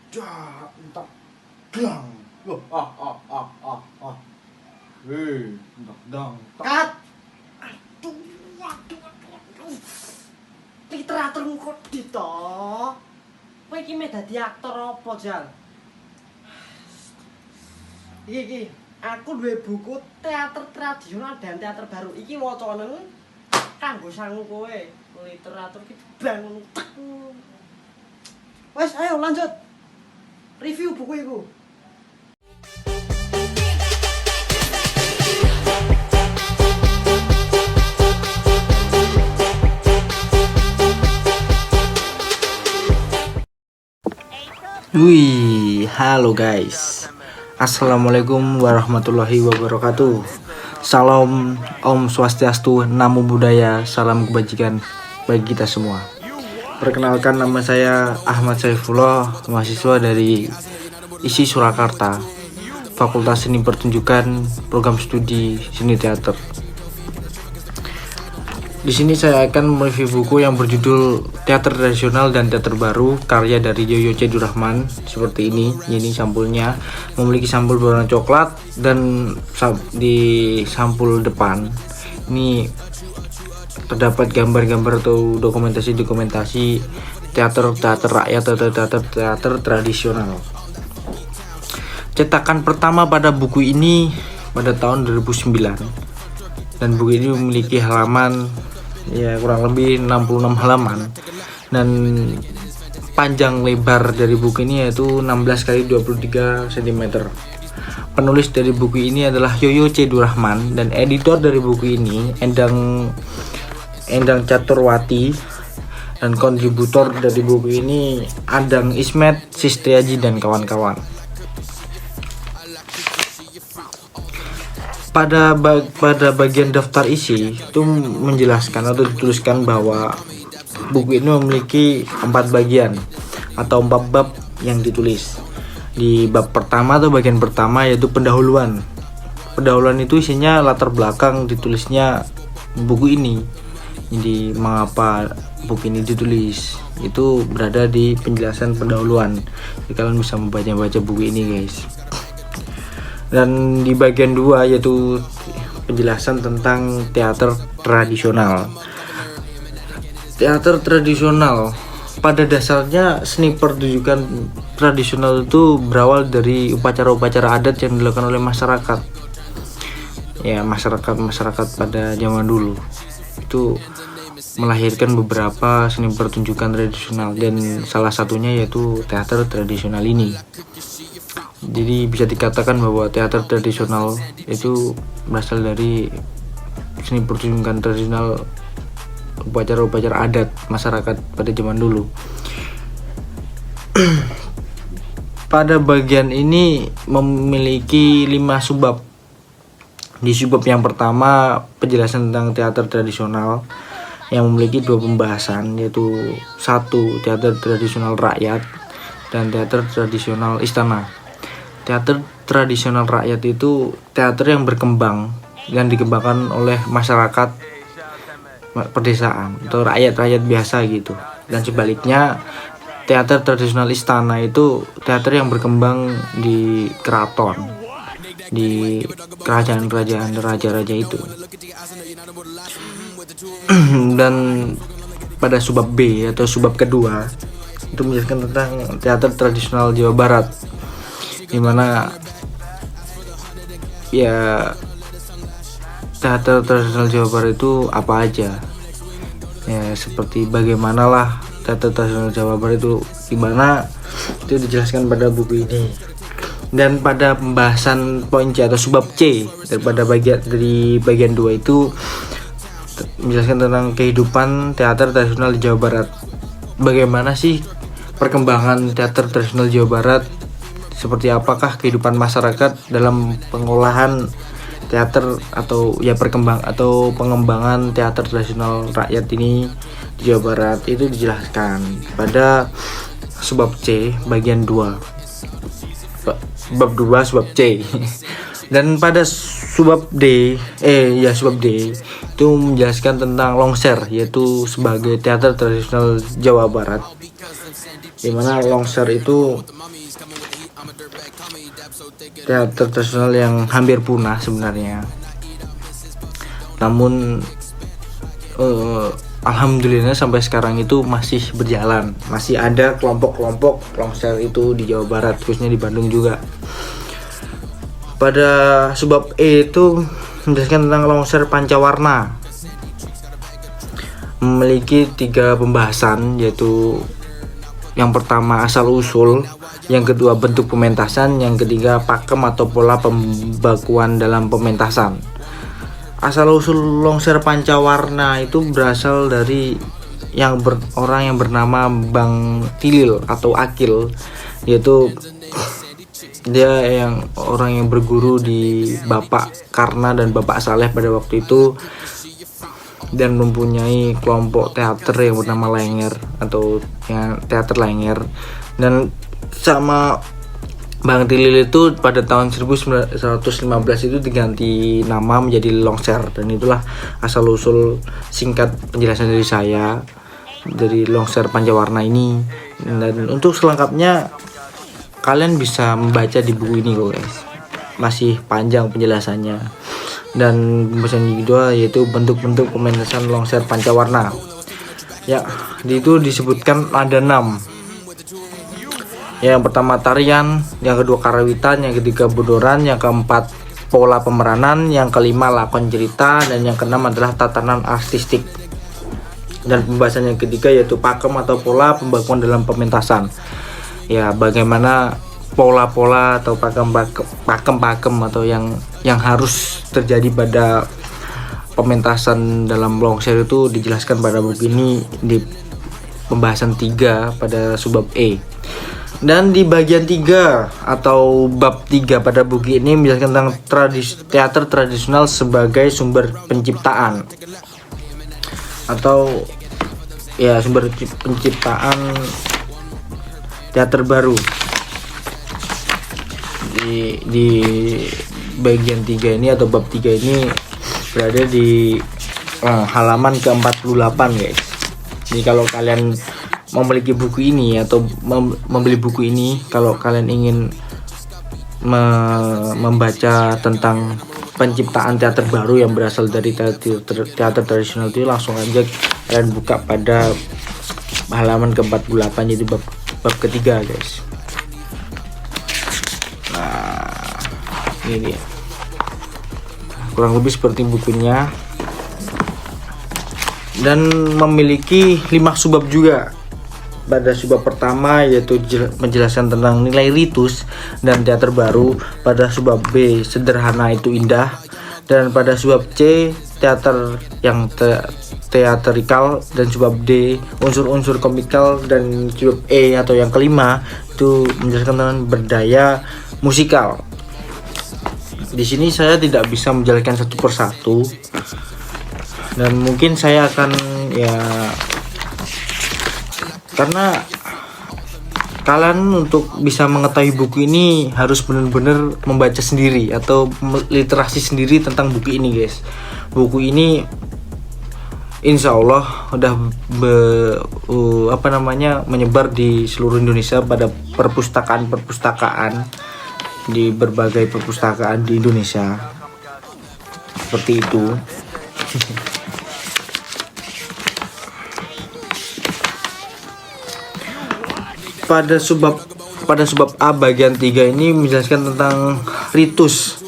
dak entak dang. Loh, entak dang. Kat. Aduh. Literaturmu kok dito. Kowe iki me dadi aktor apa, Jal? Iki, aku duwe buku teater tradisional dan teater baru. Iki wacanen kanggo sangu kowe. Literatur iki bangun. Wes, ayo lanjut. Review buku iku. Wih, halo guys. Assalamualaikum warahmatullahi wabarakatuh. Salam Om Swastiastu, Namo Buddhaya, salam kebajikan bagi kita semua. Perkenalkan, nama saya Ahmad Saifullah, mahasiswa dari ISI Surakarta, Fakultas Seni Pertunjukan, Program Studi Seni Teater. Di sini saya akan mereview buku yang berjudul Teater Tradisional dan Teater Baru karya dari Yoyo C. Durrahman. Seperti ini sampulnya. Memiliki sampul berwarna coklat dan di sampul depan ini terdapat gambar-gambar atau dokumentasi teater rakyat atau teater tradisional. Cetakan pertama pada buku ini pada tahun 2009. Dan buku ini memiliki halaman kurang lebih 66 halaman, dan panjang lebar dari buku ini yaitu 16 x 23 cm. Penulis dari buku ini adalah Yoyo C. Durrahman, dan editor dari buku ini Endang Caturwati, dan kontributor dari buku ini Adang Ismet, Sistriaji, dan kawan-kawan. Pada bagian daftar isi itu menjelaskan atau dituliskan bahwa buku ini memiliki 4 bagian atau 4 bab yang ditulis. Di bab pertama atau bagian pertama yaitu pendahuluan. Pendahuluan itu isinya latar belakang ditulisnya buku ini. Jadi mengapa buku ini ditulis itu berada di penjelasan pendahuluan. Jadi kalian bisa membaca buku ini, guys. Dan di bagian 2 yaitu penjelasan tentang teater tradisional. Teater tradisional pada dasarnya seni pertunjukan tradisional itu berawal dari upacara-upacara adat yang dilakukan oleh masyarakat. Ya, masyarakat pada zaman dulu itu melahirkan beberapa seni pertunjukan tradisional, dan salah satunya yaitu teater tradisional ini. Jadi bisa dikatakan bahwa teater tradisional itu berasal dari seni pertunjukan tradisional upacara-upacara adat masyarakat pada zaman dulu. Pada bagian ini memiliki 5 subbab. Di subbab yang pertama penjelasan tentang teater tradisional yang memiliki 2 pembahasan, yaitu 1 teater tradisional rakyat dan teater tradisional istana. Teater tradisional rakyat itu teater yang berkembang, yang dikembangkan oleh masyarakat pedesaan atau rakyat biasa gitu. Dan sebaliknya, teater tradisional istana itu teater yang berkembang di keraton, di kerajaan-kerajaan raja-raja itu. Dan pada subbab B atau subbab kedua itu menjelaskan tentang teater tradisional Jawa Barat, dimana ya teater tradisional Jawa Barat itu apa aja, ya seperti bagimanalah teater tradisional Jawa Barat itu gimana, itu dijelaskan pada buku ini. Dan pada pembahasan poin C atau subbab C daripada bagian 2 itu menjelaskan tentang kehidupan teater tradisional di Jawa Barat. Bagaimana sih perkembangan teater tradisional Jawa Barat? Seperti apakah kehidupan masyarakat dalam pengolahan teater atau pengembangan teater tradisional rakyat ini di Jawa Barat, itu dijelaskan pada subbab C bagian 2. Bab 2 subbab C. Dan pada subbab D itu menjelaskan tentang Longser, yaitu sebagai teater tradisional Jawa Barat, dimana Longser itu teater tradisional yang hampir punah sebenarnya. Namun alhamdulillah sampai sekarang itu masih berjalan, masih ada kelompok-kelompok longser itu di Jawa Barat, khususnya di Bandung juga. Pada subbab E itu menjelaskan tentang longser pancawarna, memiliki 3 pembahasan, yaitu yang pertama asal usul, yang kedua bentuk pementasan, yang ketiga pakem atau pola pembakuan dalam pementasan. Asal usul longser pancawarna itu berasal dari orang yang bernama Bang Tilil atau Akil, yaitu dia orang yang berguru di Bapak Karna dan Bapak Saleh pada waktu itu, dan mempunyai kelompok teater yang bernama Lenger atau teater Lenger. Dan sama Bang Tilil itu pada tahun 1915 itu diganti nama menjadi Longser, dan itulah asal usul singkat penjelasan dari saya dari Longser Pancawarna ini. Dan untuk selengkapnya kalian bisa membaca di buku ini kok guys, masih panjang penjelasannya. Dan pembahasan kedua yaitu bentuk-bentuk pementasan Longser Pancawarna. Ya, itu disebutkan ada 6. Yang pertama tarian, yang kedua karawitan, yang ketiga bodoran, yang keempat pola pemeranan, yang kelima lakon cerita, dan yang keenam adalah tatanan artistik. Dan pembahasan yang ketiga yaitu pakem atau pola pembakuan dalam pementasan. Ya, bagaimana pola-pola atau pakem atau yang harus terjadi pada pementasan dalam longser itu dijelaskan pada buku ini di pembahasan 3 pada subbab E. Dan di bagian 3 atau bab 3 pada buku ini menjelaskan tentang teater tradisional sebagai sumber penciptaan atau ya sumber penciptaan teater baru. Di bagian 3 ini atau bab 3 ini berada di halaman ke-48 guys. Jadi kalau kalian memiliki buku ini atau membeli buku ini, kalau kalian ingin membaca tentang penciptaan teater baru yang berasal dari teater tradisional itu, langsung aja kalian buka pada halaman ke-48, jadi bab ketiga guys. Nah, ini dia kurang lebih seperti bukunya, dan memiliki 5 subbab juga. Pada subbab pertama yaitu menjelaskan tentang nilai ritus dan teater baru. Pada subbab B sederhana itu indah, dan pada subbab C teater yang teatrikal, dan subbab D unsur-unsur komikal, dan subbab E atau yang kelima itu menjelaskan tentang berdaya musikal. Di sini saya tidak bisa menjelaskan satu persatu, dan mungkin saya akan karena kalian untuk bisa mengetahui buku ini harus benar-benar membaca sendiri atau literasi sendiri tentang buku ini guys. Buku ini insya Allah udah menyebar di seluruh Indonesia pada perpustakaan di berbagai perpustakaan di Indonesia, seperti itu. Pada subbab A bagian 3 ini menjelaskan tentang ritus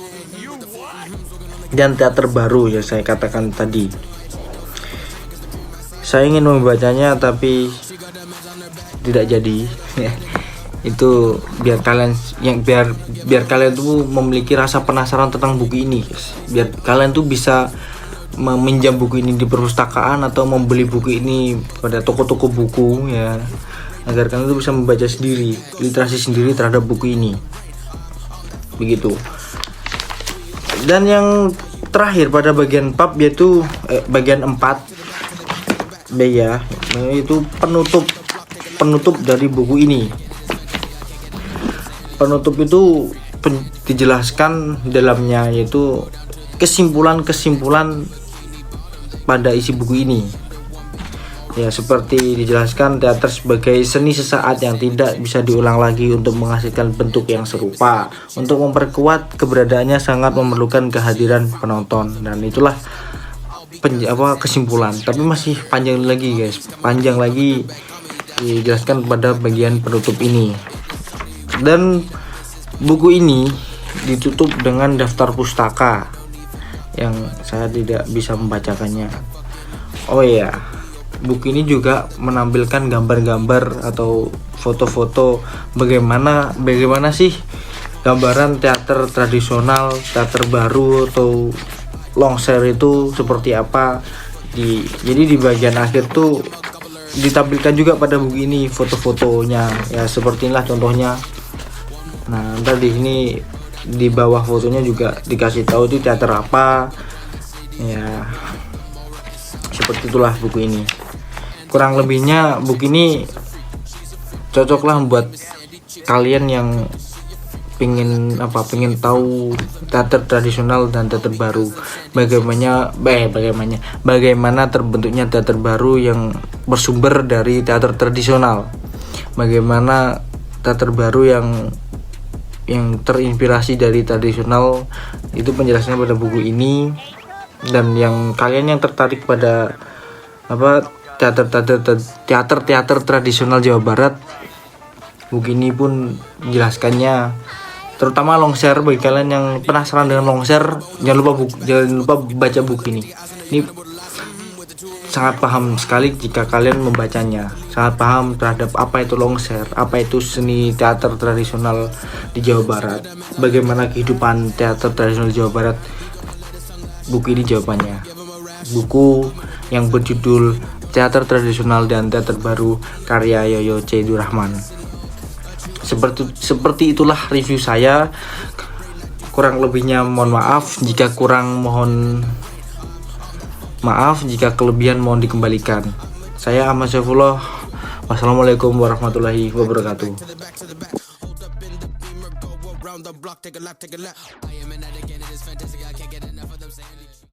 dan teater baru yang saya katakan tadi. Saya ingin membacanya tapi tidak jadi. Itu biar kalian tuh memiliki rasa penasaran tentang buku ini guys. Biar kalian tuh bisa meminjam buku ini di perpustakaan atau membeli buku ini pada toko-toko buku ya, agar kalian tuh bisa membaca sendiri, literasi sendiri terhadap buku ini. Begitu. Dan yang terakhir pada bagian bab yaitu bagian 4 B ya, itu penutup dari buku ini. Penutup itu dijelaskan dalamnya yaitu kesimpulan-kesimpulan pada isi buku ini. Ya, seperti dijelaskan, teater sebagai seni sesaat yang tidak bisa diulang lagi untuk menghasilkan bentuk yang serupa. Untuk memperkuat keberadaannya sangat memerlukan kehadiran penonton, dan itulah kesimpulan. Tapi masih panjang lagi guys, panjang lagi dijelaskan pada bagian penutup ini. Dan buku ini ditutup dengan daftar pustaka yang saya tidak bisa membacakannya. Oh iya, buku ini juga menampilkan gambar-gambar atau foto-foto bagaimana sih gambaran teater tradisional, teater baru atau longser itu seperti apa. Jadi di bagian akhir tuh ditampilkan juga pada buku ini foto-fotonya, ya seperti inilah contohnya. Nah, ntar di sini di bawah fotonya juga dikasih tahu itu teater apa, ya seperti itulah buku ini. Kurang lebihnya buku ini cocoklah buat kalian yang pengen tahu teater tradisional dan teater baru, bagaimana terbentuknya teater baru yang bersumber dari teater tradisional, bagaimana teater baru yang terinspirasi dari tradisional. Itu penjelasannya pada buku ini. Dan yang kalian yang tertarik pada teater tradisional Jawa Barat, buku ini pun menjelaskannya, terutama longser. Bagi kalian yang penasaran dengan longser, jangan lupa baca buku ini. Ini sangat paham sekali jika kalian membacanya, sangat paham terhadap apa itu longser, apa itu seni teater tradisional di Jawa Barat, bagaimana kehidupan teater tradisional di Jawa Barat. Buku ini jawabannya. Buku yang berjudul Teater Tradisional dan Teater Baru karya Yoyo C. Durrahman. Seperti itulah review saya. Kurang lebihnya mohon maaf, jika kelebihan mohon dikembalikan. Saya Ahmad Syaifullah. Wassalamualaikum warahmatullahi wabarakatuh. Around the block, take a lap. I am an addict and it is fantastic. I can't get enough of them saying